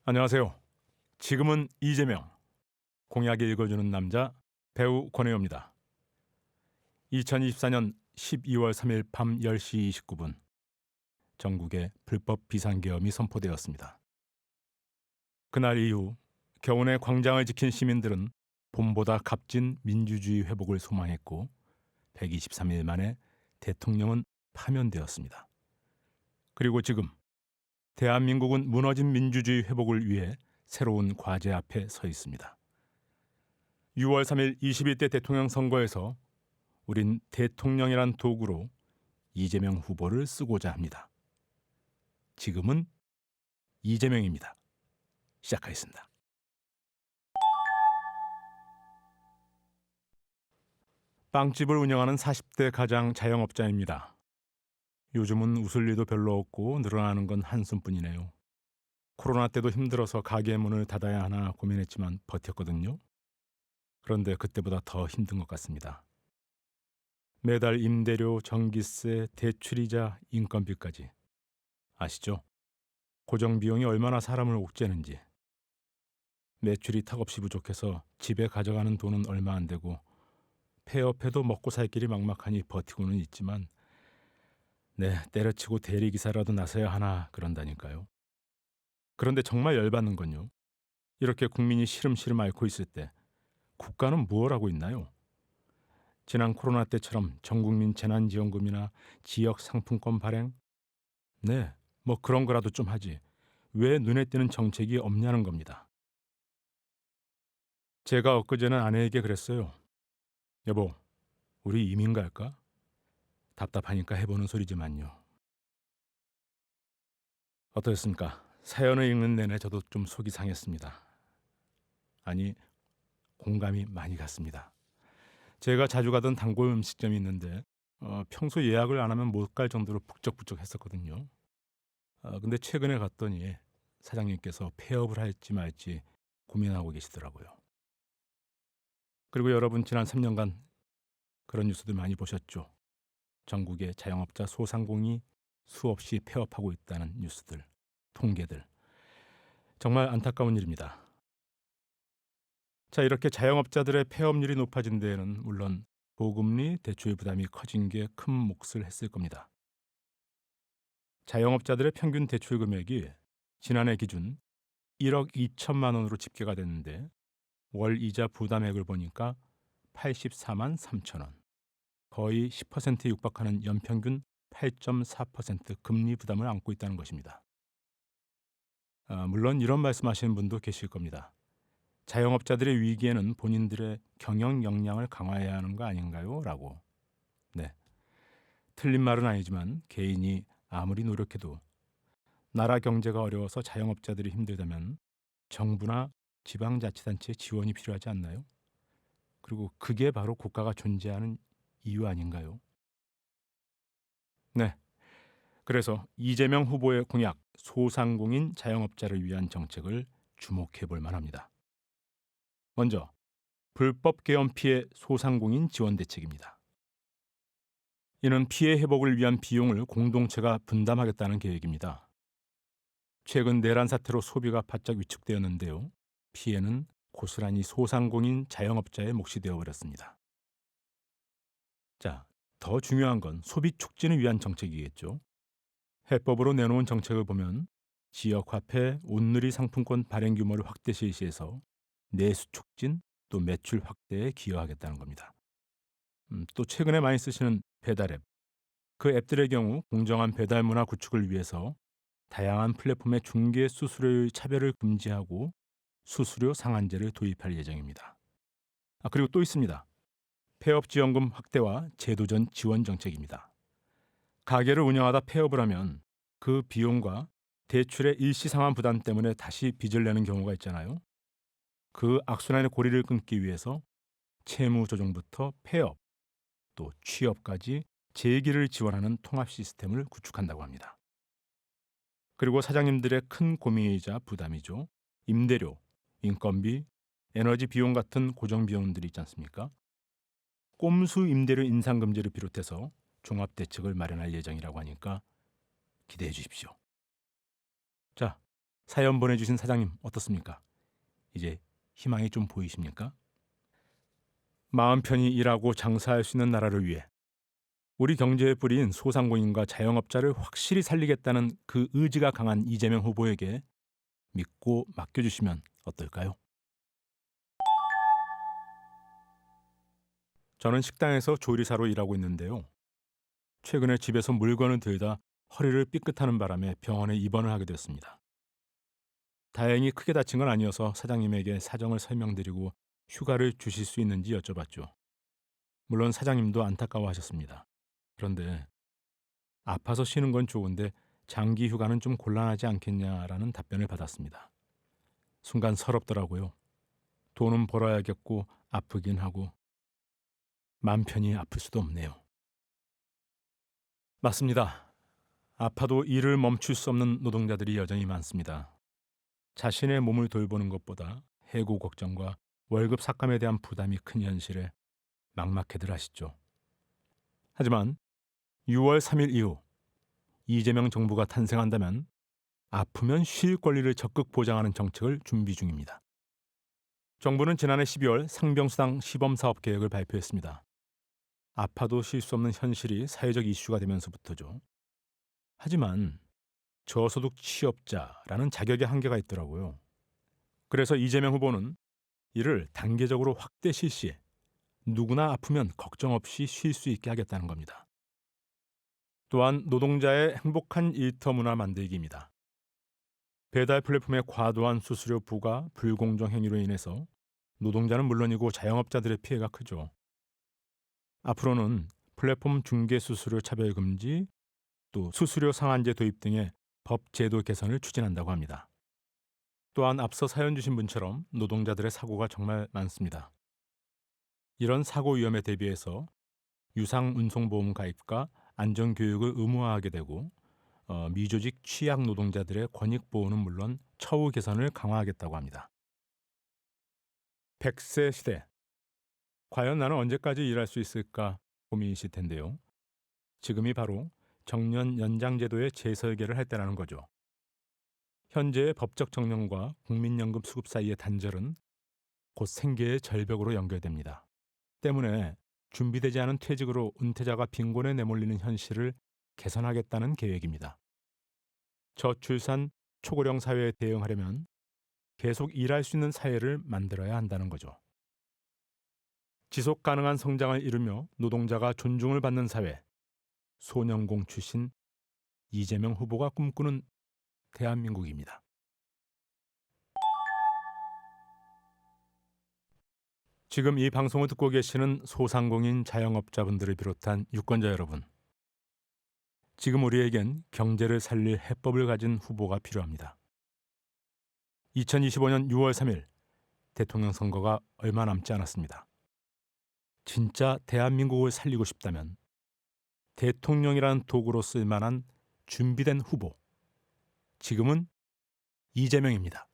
안녕하세요. 지금은 이재명, 공약 읽어주는 남자 배우 권혜영입니다. 2024년 12월 3일 밤 10시 29분 전국에 불법 비상계엄이 선포되었습니다. 그날 이후 겨우내 광장을 지킨 시민들은 봄보다 값진 민주주의 회복을 소망했고 123일 만에 대통령은 파면되었습니다. 그리고 지금 대한민국은 무너진 민주주의 회복을 위해 새로운 과제 앞에 서 있습니다. 6월 3일 21대 대통령 선거에서 우린 대통령이란 도구로 이재명 후보를 쓰고자 합니다. 지금은 이재명입니다. 시작하겠습니다. 빵집을 운영하는 40대 가장 자영업자입니다. 요즘은 웃을 일도 별로 없고 늘어나는 건 한숨뿐이네요. 코로나 때도 힘들어서 가게 문을 닫아야 하나 고민했지만 버텼거든요. 그런데 그때보다 더 힘든 것 같습니다. 매달 임대료, 전기세, 대출이자, 인건비까지. 아시죠? 고정비용이 얼마나 사람을 옥죄는지. 매출이 턱없이 부족해서 집에 가져가는 돈은 얼마 안 되고 폐업해도 먹고 살 길이 막막하니 버티고는 있지만 때려치고 대리기사라도 나서야 하나 그런다니까요. 그런데 정말 열받는 건요. 이렇게 국민이 시름시름 앓고 있을 때 국가는 무엇 하고 있나요? 지난 코로나 때처럼 전국민 재난지원금이나 지역 상품권 발행? 뭐 그런 거라도 좀 하지. 왜 눈에 띄는 정책이 없냐는 겁니다. 제가 엊그제는 아내에게 그랬어요. 여보, 우리 이민 갈까? 답답하니까 해보는 소리지만요. 어떠셨습니까? 사연을 읽는 내내 저도 좀 속이 상했습니다. 아니, 공감이 많이 갔습니다. 제가 자주 가던 단골 음식점이 있는데 평소 예약을 안 하면 못 갈 정도로 북적북적했었거든요. 근데 최근에 갔더니 사장님께서 폐업을 할지 말지 고민하고 계시더라고요. 그리고 여러분 지난 3년간 그런 뉴스들 많이 보셨죠? 전국의 자영업자 소상공인이 수없이 폐업하고 있다는 뉴스들, 통계들. 정말 안타까운 일입니다. 자, 이렇게 자영업자들의 폐업률이 높아진 데에는 물론 고금리 대출 부담이 커진 게 큰 몫을 했을 겁니다. 자영업자들의 평균 대출 금액이 지난해 기준 1억 2천만 원으로 집계가 됐는데 월 이자 부담액을 보니까 84만 3천 원. 거의 10%에 육박하는 연평균 8.4% 금리 부담을 안고 있다는 것입니다. 물론 이런 말씀하시는 분도 계실 겁니다. 자영업자들의 위기에는 본인들의 경영 역량을 강화해야 하는 거 아닌가요? 라고. 네, 틀린 말은 아니지만 개인이 아무리 노력해도 나라 경제가 어려워서 자영업자들이 힘들다면 정부나 지방자치단체의 지원이 필요하지 않나요? 그리고 그게 바로 국가가 존재하는 이유 아닌가요? 네, 그래서 이재명 후보의 공약 소상공인 자영업자를 위한 정책을 주목해 볼 만합니다. 먼저 불법 계엄 피해 소상공인 지원 대책입니다. 이는 피해 회복을 위한 비용을 공동체가 분담하겠다는 계획입니다. 최근 내란 사태로 소비가 바짝 위축되었는데요. 피해는 고스란히 소상공인 자영업자의 몫이 되어버렸습니다. 자, 더 중요한 건 소비 촉진을 위한 정책이겠죠. 해법으로 내놓은 정책을 보면 지역화폐, 온누리 상품권 발행 규모를 확대 실시해서 내수 촉진 또 매출 확대에 기여하겠다는 겁니다. 또 최근에 많이 쓰시는 배달앱, 그 앱들의 경우 공정한 배달 문화 구축을 위해서 다양한 플랫폼의 중개 수수료의 차별을 금지하고 수수료 상한제를 도입할 예정입니다. 그리고 또 있습니다. 폐업지원금 확대와 제도전 지원 정책입니다. 가게를 운영하다 폐업을 하면 그 비용과 대출의 일시 상환 부담 때문에 다시 빚을 내는 경우가 있잖아요. 그 악순환의 고리를 끊기 위해서 채무 조정부터 폐업, 또 취업까지 재기를 지원하는 통합 시스템을 구축한다고 합니다. 그리고 사장님들의 큰 고민이자 부담이죠. 임대료, 인건비, 에너지 비용 같은 고정 비용들이 있지 않습니까? 꼼수 임대료 인상 금지를 비롯해서 종합 대책을 마련할 예정이라고 하니까 기대해 주십시오. 자, 사연 보내주신 사장님 어떻습니까? 이제 희망이 좀 보이십니까? 마음 편히 일하고 장사할 수 있는 나라를 위해 우리 경제의 뿌리인 소상공인과 자영업자를 확실히 살리겠다는 그 의지가 강한 이재명 후보에게 믿고 맡겨주시면 어떨까요? 저는 식당에서 조리사로 일하고 있는데요. 최근에 집에서 물건을 들다 허리를 삐끗하는 바람에 병원에 입원을 하게 됐습니다. 다행히 크게 다친 건 아니어서 사장님에게 사정을 설명드리고 휴가를 주실 수 있는지 여쭤봤죠. 물론 사장님도 안타까워하셨습니다. 그런데 아파서 쉬는 건 좋은데 장기 휴가는 좀 곤란하지 않겠냐라는 답변을 받았습니다. 순간 서럽더라고요. 돈은 벌어야겠고 아프긴 하고 맘 편히 아플 수도 없네요. 맞습니다. 아파도 일을 멈출 수 없는 노동자들이 여전히 많습니다. 자신의 몸을 돌보는 것보다 해고 걱정과 월급 삭감에 대한 부담이 큰 현실에 막막해들 하시죠. 하지만 6월 3일 이후 이재명 정부가 탄생한다면 아프면 쉴 권리를 적극 보장하는 정책을 준비 중입니다. 정부는 지난해 12월 상병수당 시범사업 계획을 발표했습니다. 아파도 쉴 수 없는 현실이 사회적 이슈가 되면서부터죠. 하지만 저소득 취업자라는 자격의 한계가 있더라고요. 그래서 이재명 후보는 이를 단계적으로 확대 실시해 누구나 아프면 걱정 없이 쉴 수 있게 하겠다는 겁니다. 또한 노동자의 행복한 일터 문화 만들기입니다. 배달 플랫폼의 과도한 수수료 부과 불공정 행위로 인해서 노동자는 물론이고 자영업자들의 피해가 크죠. 앞으로는 플랫폼 중개 수수료 차별 금지, 또 수수료 상한제 도입 등의 법 제도 개선을 추진한다고 합니다. 또한 앞서 사연 주신 분처럼 노동자들의 사고가 정말 많습니다. 이런 사고 위험에 대비해서 유상운송보험 가입과 안전교육을 의무화하게 되고 미조직 취약 노동자들의 권익보호는 물론 처우 개선을 강화하겠다고 합니다. 100세 시대. 과연 나는 언제까지 일할 수 있을까 고민이실 텐데요. 지금이 바로 정년 연장 제도의 재설계를 할 때라는 거죠. 현재의 법적 정년과 국민연금 수급 사이의 단절은 곧 생계의 절벽으로 연결됩니다. 때문에 준비되지 않은 퇴직으로 은퇴자가 빈곤에 내몰리는 현실을 개선하겠다는 계획입니다. 저출산 초고령 사회에 대응하려면 계속 일할 수 있는 사회를 만들어야 한다는 거죠. 지속 가능한 성장을 이루며 노동자가 존중을 받는 사회, 소년공 출신 이재명 후보가 꿈꾸는 대한민국입니다. 지금 이 방송을 듣고 계시는 소상공인 자영업자분들을 비롯한 유권자 여러분, 지금 우리에겐 경제를 살릴 해법을 가진 후보가 필요합니다. 2025년 6월 3일 대통령 선거가 얼마 남지 않았습니다. 진짜 대한민국을 살리고 싶다면 대통령이라는 도구로 쓸 만한 준비된 후보, 지금은 이재명입니다.